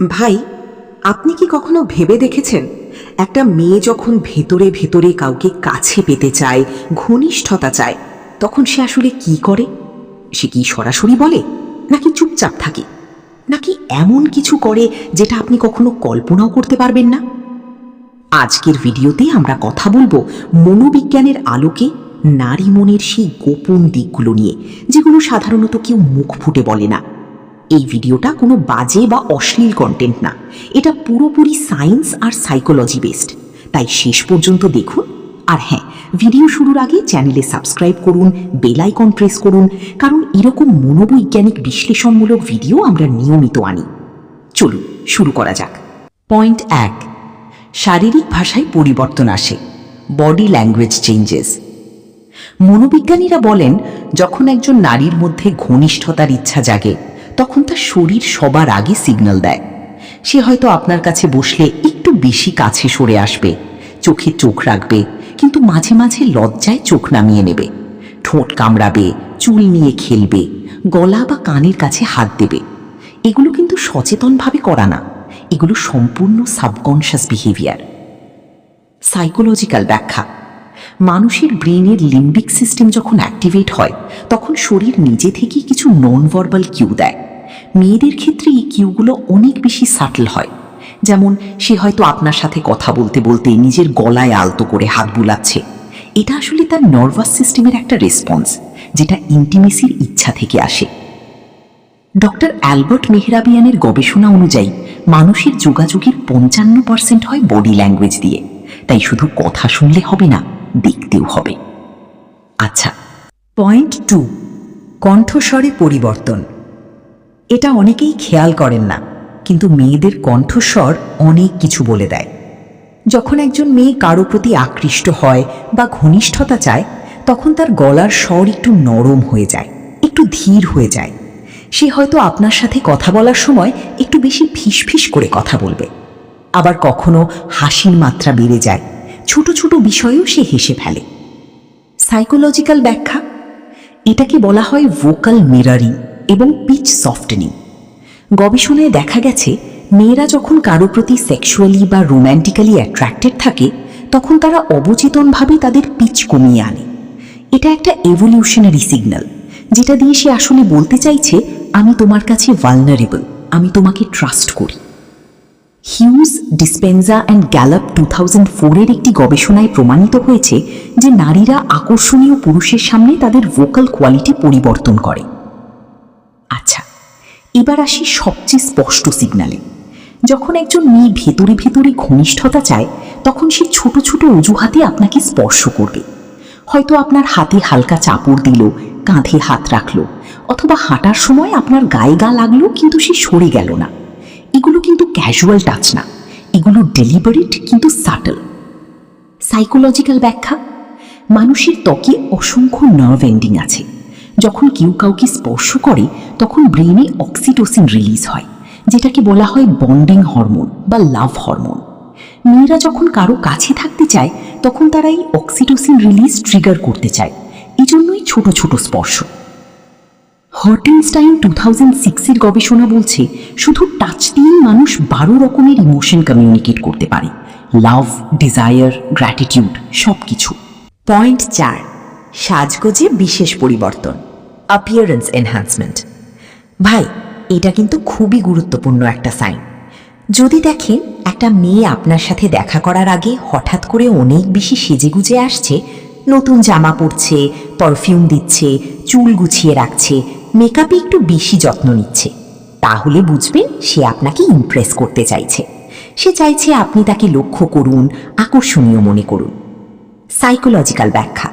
ভাই, আপনি কি কখনো ভেবে দেখেছেন একটা মেয়ে যখন ভেতরে ভেতরে কাউকে কাছে পেতে চায়, ঘনিষ্ঠতা চায়, তখন সে আসলে কি করে? সে কি সরাসরি বলে, নাকি চুপচাপ থাকে, নাকি এমন কিছু করে যেটা আপনি কখনো কল্পনাও করতে পারবেন না? আজকের ভিডিওতে আমরা কথা বলবো মনোবিজ্ঞানের আলোকে নারী মনের সেই গোপন দিকগুলো নিয়ে, যেগুলো সাধারণত কেউ মুখ ফুটে বলে না। এই ভিডিওটা কোনো বাজে বা অশ্লীল কন্টেন্ট না, এটা পুরোপুরি সায়েন্স আর সাইকোলজি বেসড। তাই শেষ পর্যন্ত দেখুন। আর হ্যাঁ, ভিডিও শুরুর আগে চ্যানেলে সাবস্ক্রাইব করুন, বেল আইকন প্রেস করুন, কারণ এরকম মনোবৈজ্ঞানিক বিশ্লেষণমূলক ভিডিও আমরা নিয়মিত আনি। চলুন শুরু করা যাক। পয়েন্ট 1, শারীরিক ভাষায় পরিবর্তন আসে, বডি ল্যাঙ্গুয়েজ চেঞ্জেস। মনোবিজ্ঞানীরা বলেন, যখন একজন নারীর মধ্যে ঘনিষ্ঠতার ইচ্ছা জাগে, তখন তার শরীর সবার আগে সিগন্যাল দেয়। সে হয়তো আপনার কাছে বসলে একটু বেশি কাছে সরে আসবে, চোখে চোখ রাখবে, কিন্তু মাঝে মাঝে লজ্জায় চোখ নামিয়ে নেবে, ঠোঁট কামড়াবে, চুল নিয়ে খেলবে, গলা বা কানের কাছে হাত দেবে। এগুলো কিন্তু সচেতনভাবে করা না, এগুলো সম্পূর্ণ সাবকনশাস বিহেভিয়ার। সাইকোলজিক্যাল ব্যাখ্যা: মানুষের ব্রেনের লিম্বিক সিস্টেম যখন অ্যাক্টিভেট হয়, তখন শরীর নিজে থেকেই কিছু নন ভার্বাল কিউ দেয়। মেয়েদের ক্ষেত্রে এই কিউগুলো অনেক বেশি সাটল হয়। যেমন, সে হয়তো আপনার সাথে কথা বলতে বলতে নিজের গলায় আলতো করে হাত বুলাচ্ছে। এটা আসলে তার নার্ভাস সিস্টেমের একটা রেসপন্স, যেটা ইন্টিমেসির ইচ্ছা থেকে আসে। ডক্টর অ্যালবার্ট মেহরাবিয়ানের গবেষণা অনুযায়ী মানুষের যোগাযোগের 55% হয় বডি ল্যাঙ্গুয়েজ দিয়ে। তাই শুধু কথা শুনলে হবে না, দেখতেও হবে। আচ্ছা, পয়েন্ট 2, কণ্ঠস্বরে পরিবর্তন। এটা অনেকেই খেয়াল করেন না, কিন্তু মেয়েদের কণ্ঠস্বর অনেক কিছু বলে দেয়। যখন একজন মেয়ে কারো প্রতি আকৃষ্ট হয় বা ঘনিষ্ঠতা চায়, তখন তার গলার স্বর একটু নরম হয়ে যায়, একটু ধীর হয়ে যায়। সে হয়তো আপনার সাথে কথা বলার সময় একটু বেশি ফিসফিস করে কথা বলবে। আবার কখনো হাসির মাত্রা বেড়ে যায়, ছোট ছোট বিষয়েও সে হেসে ফেলে। সাইকোলজিক্যাল ব্যাখ্যা: এটাকে বলা হয় ভোকাল মিররিং এবং পিচ সফটেনিং। গবেষণায় দেখা গেছে, মেয়েরা যখন কারো প্রতি সেক্সুয়ালি বা রোম্যান্টিক্যালি অ্যাট্রাক্টেড থাকে, তখন তারা অবচেতনভাবে তাদের পিচ কমিয়ে আনে। এটা একটা এভলিউশনারি সিগন্যাল, যেটা দিয়ে সে আসলে বলতে চাইছে, আমি তোমার কাছে ভালনারেবল, আমি তোমাকে ট্রাস্ট করি। হিউজ, ডিসপেনজা অ্যান্ড গ্যালাপ 2004-এর একটি গবেষণায় প্রমাণিত হয়েছে যে নারীরা আকর্ষণীয় পুরুষের সামনে তাদের ভোকাল কোয়ালিটি পরিবর্তন করে। আচ্ছা, এবার আসি সবচেয়ে স্পষ্ট সিগন্যালে। যখন একজন মেয়ে ভেতরে ভেতরে ঘনিষ্ঠতা চায়, তখন সে ছোট ছোট অজুহাতে আপনাকে স্পর্শ করবে। হয়তো আপনার হাতে হালকা চাপড় দিল, কাঁধে হাত রাখলো, অথবা হাঁটার সময় আপনার গায়ে গা লাগলো, কিন্তু সে সরে গেল না। এগুলো কিন্তু ক্যাজুয়াল টাচ না, এগুলো ডেলিবারেট কিন্তু সাটল। সাইকোলজিক্যাল ব্যাখ্যা: মানুষের ত্বকে অসংখ্য নার্ভ এন্ডিং আছে। যখন কেউ কাউকে স্পর্শ করে, তখন ব্রেনে অক্সিটোসিন রিলিজ হয়, যেটাকে বলা হয় বন্ডিং হরমোন বা লাভ হরমোন। মেয়েরা যখন কারো কাছে থাকতে চায়, তখন তারা এই অক্সিটোসিন রিলিজ ট্রিগার করতে চায়, এজন্যই ছোট ছোট স্পর্শ। হর্টেনস্টাইন 2006-এর গবেষণা বলছে, শুধু টাচ দিয়েই মানুষ 12 রকমের ইমোশন কমিউনিকেট করতে পারে: লাভ, ডিজায়ার, গ্র্যাটিটিউড, সব কিছু। পয়েন্ট 4, সাজগোজে বিশেষ পরিবর্তন, অ্যাপিয়ারেন্স এনহ্যান্সমেন্ট। ভাই, এটা কিন্তু খুবই গুরুত্বপূর্ণ একটা সাইন। যদি দেখেন একটা মেয়ে আপনার সাথে দেখা করার আগে হঠাৎ করে অনেক বেশি সেজেগুজে আসছে, নতুন জামা পরছে, পারফিউম দিচ্ছে, চুল গুছিয়ে রাখছে, মেকআপে একটু বেশি যত্ন নিচ্ছে, তাহলে বুঝবেন সে আপনাকে ইমপ্রেস করতে চাইছে। সে চাইছে আপনি তাকে লক্ষ্য করুন, আকর্ষণীয় মনে করুন। সাইকোলজিক্যাল ব্যাখ্যা: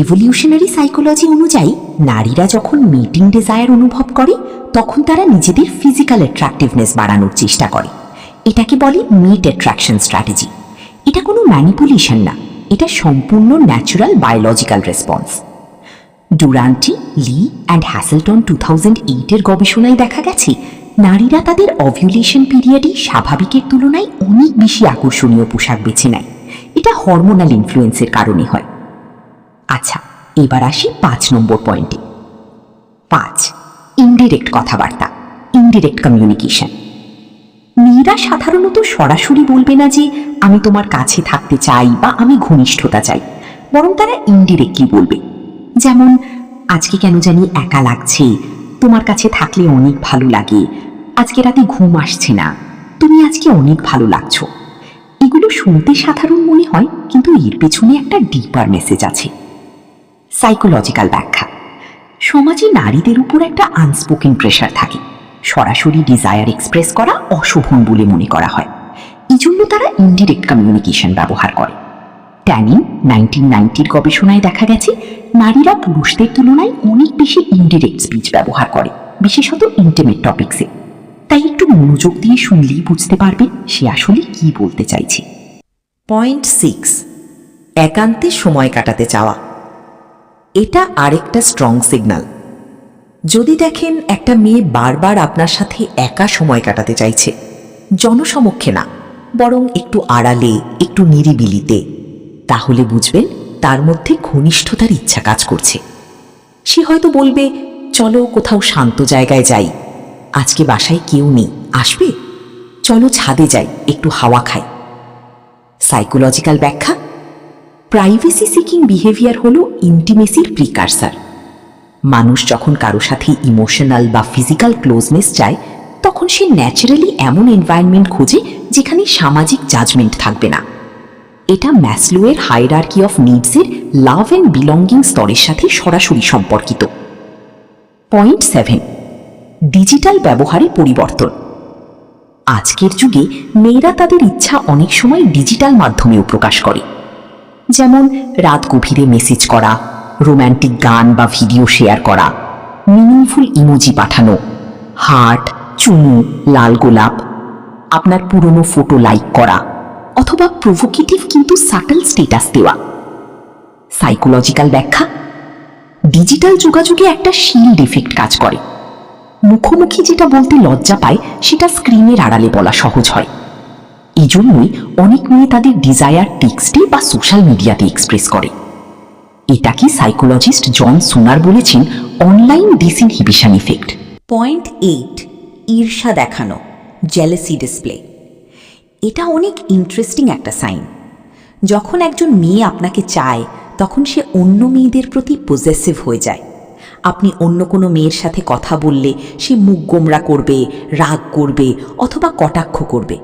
এভলিউশনারি সাইকোলজি অনুযায়ী নারীরা যখন মিটিং ডিজায়ার অনুভব করে, তখন তারা নিজেদের ফিজিক্যাল অ্যাট্রাকটিভনেস বাড়ানোর চেষ্টা করে। এটাকে বলে মিট অ্যাট্রাকশন স্ট্র্যাটেজি। এটা কোনো ম্যানিপুলেশন না, এটা সম্পূর্ণ natural biological response. Duranti, Li and Haselton 2008-এর গবেষণায় দেখা গেছে, নারীরা তাদের অভিউলেশন পিরিয়ডে স্বাভাবিকের তুলনায় অনেক বেশি আকর্ষণীয় পোশাক বেছে নেয়। এটা হরমোনাল ইনফ্লুয়েন্সের কারণে হয়। আচ্ছা, এবার আসি 5 নম্বর পয়েন্টে। 5, ইনডিরেক্ট কথাবার্তা, ইনডিরেক্ট কমিউনিকেশন। মেয়েরা সাধারণত সরাসরি বলবে না যে আমি তোমার কাছে থাকতে চাই বা আমি ঘনিষ্ঠতা চাই, বরং তারা ইনডিরেক্টলি বলবে। যেমন, আজকে কেন জানি একা লাগছে, তোমার কাছে থাকলে অনেক ভালো লাগে, আজকে রাতে ঘুম আসছে না, তুমি আজকে অনেক ভালো লাগছো। এগুলো শুনতে সাধারণ মনে হয়, কিন্তু এর পেছনে একটা ডিপার মেসেজ আছে। সাইকোলজিক্যাল ব্যাখ্যা: সমাজে নারীদের উপর একটা আনস্পোকেন প্রেশার থাকে। সরাসরি ডিজায়ার এক্সপ্রেস করা অশোভন বলে মনে করা হয়, এই জন্য তারা ইনডিরেক্ট কমিউনিকেশন ব্যবহার করে। ট্যানিং 1990-র গবেষণায় দেখা গেছে নারীরা পুরুষদের তুলনায় অনেক বেশি ইনডিরেক্ট স্পিচ ব্যবহার করে, বিশেষত ইন্টিমেট টপিকসে। তাই একটু মনোযোগ দিয়ে শুনলেই বুঝতে পারবে সে আসলে কি বলতে চাইছে। পয়েন্ট 6, একান্তে সময় কাটাতে চাওয়া। এটা আরেকটা স্ট্রং সিগন্যাল। যদি দেখেন একটা মেয়ে বারবার আপনার সাথে একা সময় কাটাতে চাইছে, জনসমক্ষে না, বরং একটু আড়ালে, একটু নিরিবিলিতে, তাহলে বুঝবেন তার মধ্যে ঘনিষ্ঠতার ইচ্ছা কাজ করছে। সে হয়তো বলবে, চলো কোথাও শান্ত জায়গায় যাই, আজকে বাসায় কেউ নেই, আসবে? চলো ছাদে যাই, একটু হাওয়া খাই। সাইকোলজিক্যাল ব্যাখ্যা: প্রাইভেসি সিকিং বিহেভিয়ার হলো ইন্টিমেসির প্রিকারসার। মানুষ যখন কারো সাথে ইমোশনাল বা ফিজিক্যাল ক্লোজনেস চায়, তখন সে ন্যাচারালি এমন এনভায়রনমেন্ট খোঁজে যেখানে সামাজিক জাজমেন্ট থাকবে না। এটা ম্যাসলোয়ের হায়ারার্কি অফ নিডসের লাভ অ্যান্ড বিলঙ্গিং স্তরের সাথে সরাসরি সম্পর্কিত। পয়েন্ট 7, ডিজিটাল ব্যবহারে পরিবর্তন। আজকের যুগে মেয়েরা তাদের ইচ্ছা অনেক সময় ডিজিটাল মাধ্যমেও প্রকাশ করে। যেমন রাত গভীরে মেসেজ করা, রোম্যান্টিক গান বা ভিডিও শেয়ার করা, মিনিংফুল ইমোজি পাঠানো, হার্ট, চুমু, লাল গোলাপ, আপনার পুরনো ফটো লাইক করা, অথবা প্রভোকেটিভ কিন্তু সাটল স্টেটাস দেওয়া। সাইকোলজিক্যাল ব্যাখ্যা: ডিজিটাল যোগাযোগে একটা শিল্ড এফেক্ট কাজ করে। মুখোমুখি যেটা বলতে লজ্জা পায়, সেটা স্ক্রিনের আড়ালে বলা সহজ হয়। এই জন্যই অনেক মেয়ে তাদের ডিজায়ার টেক্সটে বা সোশ্যাল মিডিয়াতে এক্সপ্রেস করে। এটাকে সাইকোলজিস্ট জন সোনার বলেছেন অনলাইন ডিসইনহিবিশন ইফেক্ট। পয়েন্ট 8, ঈর্ষা দেখানো, জেলাসি ডিসপ্লে। এটা অনেক ইন্টারেস্টিং একটা সাইন। যখন একজন মেয়ে আপনাকে চায়, তখন সে অন্য মেয়েদের প্রতি পজেসিভ হয়ে যায়। আপনি অন্য কোনো মেয়ের সাথে কথা বললে সে মুখ গোমরা করবে, রাগ করবে, অথবা কটাক্ষ করবে।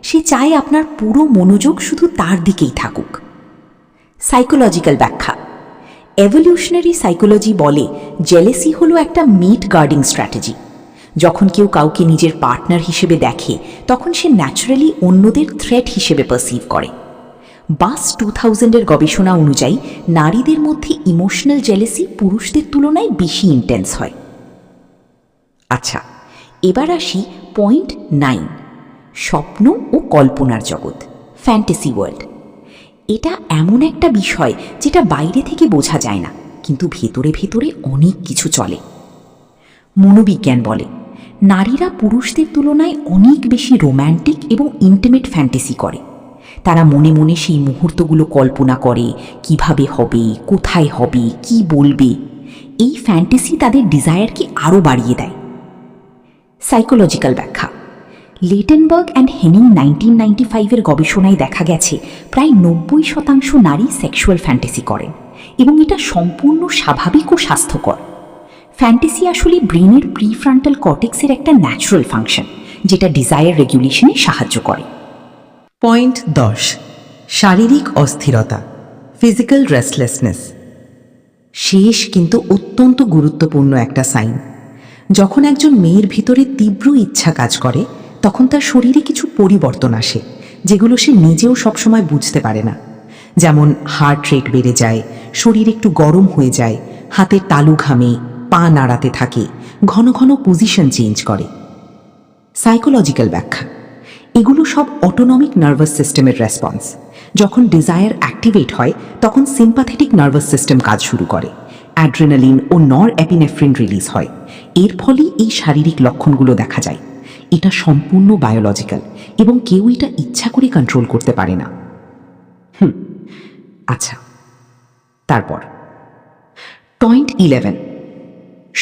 সে চায় আপনার পুরো মনোযোগ শুধু তার দিকেই থাকুক। সাইকোলজিক্যাল ব্যাখ্যা: এভলিউশনারি সাইকোলজি বলে জেলেসি হলো একটা মিট গার্ডিং স্ট্র্যাটেজি। যখন কেউ কাউকে নিজের পার্টনার হিসেবে দেখে, তখন সে ন্যাচারালি অন্যদের থ্রেট হিসেবে পারসিভ করে। বাস 2000-এর গবেষণা অনুযায়ী নারীদের মধ্যে ইমোশনাল জেলেসি পুরুষদের তুলনায় বেশি ইন্টেন্স হয়। আচ্ছা, এবার আসি পয়েন্ট 9, স্বপ্ন ও কল্পনার জগৎ, ফ্যান্টাসি ওয়ার্ল্ড। এটা এমন একটা বিষয় যেটা বাইরে থেকে বোঝা যায় না, কিন্তু ভেতরে ভেতরে অনেক কিছু চলে। মনোবিজ্ঞান বলে নারীরা পুরুষদের তুলনায় অনেক বেশি রোম্যান্টিক এবং ইন্টিমেট ফ্যান্টাসি করে। তারা মনে মনে সেই মুহূর্তগুলো কল্পনা করে, কিভাবে হবে, কোথায় হবে, কি বলবে। এই ফ্যান্টাসি তাদের ডিজায়ারকে আরও বাড়িয়ে দেয়। সাইকোলজিক্যাল ব্যাখ্যা: লেটেনবার্গ অ্যান্ড হেনিং 1995-এর গবেষণায় দেখা গেছে প্রায় 90% নারী সেক্সুয়াল ফ্যান্টাসি করেন, এবং এটা সম্পূর্ণ স্বাভাবিক ও স্বাস্থ্যকর। ফ্যান্টাসি আসলে ব্রেনের প্রিফ্রন্টাল কর্টেক্সের একটা ন্যাচারাল ফাংশন, যেটা ডিজায়ার রেগুলেশনে সাহায্য করে। পয়েন্ট 10, শারীরিক অস্থিরতা, ফিজিক্যাল রেস্টলেসনেস। শেষ কিন্তু অত্যন্ত গুরুত্বপূর্ণ একটা সাইন। যখন একজন মেয়ের ভিতরে তীব্র ইচ্ছা কাজ করে, তখন তার শরীরে কিছু পরিবর্তন আসে, যেগুলো সে নিজেও সবসময় বুঝতে পারে না। যেমন হার্ট রেট বেড়ে যায়, শরীর একটু গরম হয়ে যায়, হাতের তালু ঘামে, পা নাড়াতে থাকে, ঘন ঘন পজিশন চেঞ্জ করে। সাইকোলজিক্যাল ব্যাখ্যা: এগুলো সব অটোনমিক নার্ভাস সিস্টেমের রেসপন্স। যখন ডিজায়ার অ্যাক্টিভেট হয়, তখন সিম্প্যাথেটিক নার্ভাস সিস্টেম কাজ শুরু করে, অ্যাড্রেনালিন ও নর এপিনেফ্রিন রিলিজ হয়। এর ফলে এই শারীরিক লক্ষণগুলো দেখা যায়। এটা সম্পূর্ণ বায়োলজিক্যাল, এবং কেউ এটা ইচ্ছা করে কন্ট্রোল করতে পারে না। আচ্ছা, তারপর পয়েন্ট 11,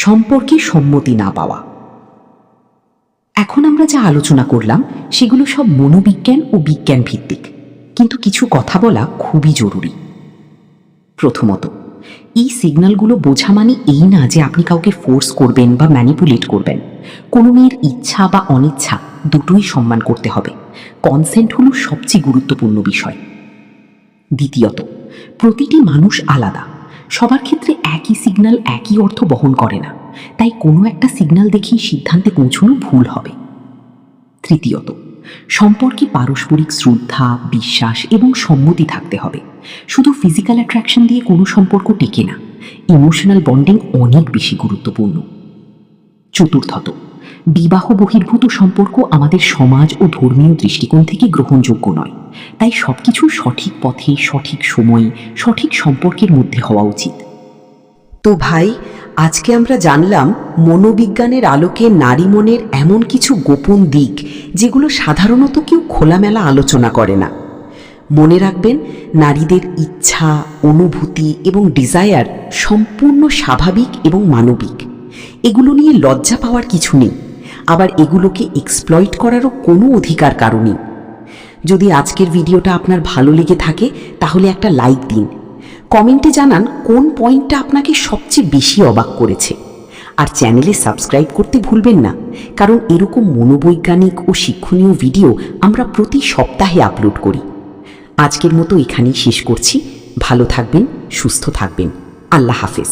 সম্পর্কে সম্মতি না পাওয়া। এখন আমরা যা আলোচনা করলাম সেগুলো সব মনোবিজ্ঞান ও বিজ্ঞান ভিত্তিক, কিন্তু কিছু কথা বলা খুবই জরুরি। প্রথমত, এই সিগন্যালগুলো বোঝা মানে এই না যে আপনি কাউকে ফোর্স করবেন বা ম্যানিপুলেট করবেন। কোনো মেয়ের ইচ্ছা বা অনিচ্ছা দুটোই সম্মান করতে হবে। কনসেন্ট হলো সবচেয়ে গুরুত্বপূর্ণ বিষয়। দ্বিতীয়ত, প্রতিটি মানুষ আলাদা, সবার ক্ষেত্রে একই সিগন্যাল একই অর্থ বহন করে না, তাই কোনো একটা সিগন্যাল দেখেই সিদ্ধান্তে পৌঁছানো ভুল হবে। তৃতীয়ত, সম্পর্কে পারস্পরিক শ্রদ্ধা, বিশ্বাস এবং সম্মতি থাকতে হবে। শুধু ফিজিক্যাল অ্যাট্রাকশন দিয়ে কোনো সম্পর্ক টেকে না, ইমোশনাল বন্ডিং অনেক বেশি গুরুত্বপূর্ণ। চতুর্থত, বিবাহ বহির্ভূত সম্পর্ক আমাদের সমাজ ও ধর্মীয় দৃষ্টিকোণ থেকে গ্রহণযোগ্য নয়, তাই সবকিছু সঠিক পথে, সঠিক সময়ে, সঠিক সম্পর্কের মধ্যে হওয়া উচিত। তো ভাই, আজকে আমরা জানলাম মনোবিজ্ঞানের আলোকে নারী মনের এমন কিছু গোপন দিক যেগুলো সাধারণত কেউ খোলামেলা আলোচনা করে না। মনে রাখবেন, নারীদের ইচ্ছা, অনুভূতি এবং ডিজায়ার সম্পূর্ণ স্বাভাবিক এবং মানবিক। এগুলো নিয়ে লজ্জা পাওয়ার কিছু নেই, আবার এগুলোকে এক্সপ্লয়েট করারও কোনো অধিকার কারো নেই। যদি আজকের ভিডিওটা আপনার ভালো লেগে থাকে তাহলে একটা লাইক দিন, কমেন্টে জানান কোন পয়েন্টটা আপনাকে সবচেয়ে বেশি অবাক করেছে। আর চ্যানেলে সাবস্ক্রাইব করতে ভুলবেন না, কারণ এরকম মনোবৈজ্ঞানিক ও শিক্ষণীয় ভিডিও আমরা প্রতি সপ্তাহে আপলোড করি। আজকের মতো এখানেই শেষ করছি। ভালো থাকবেন, সুস্থ থাকবেন। আল্লাহ হাফেজ।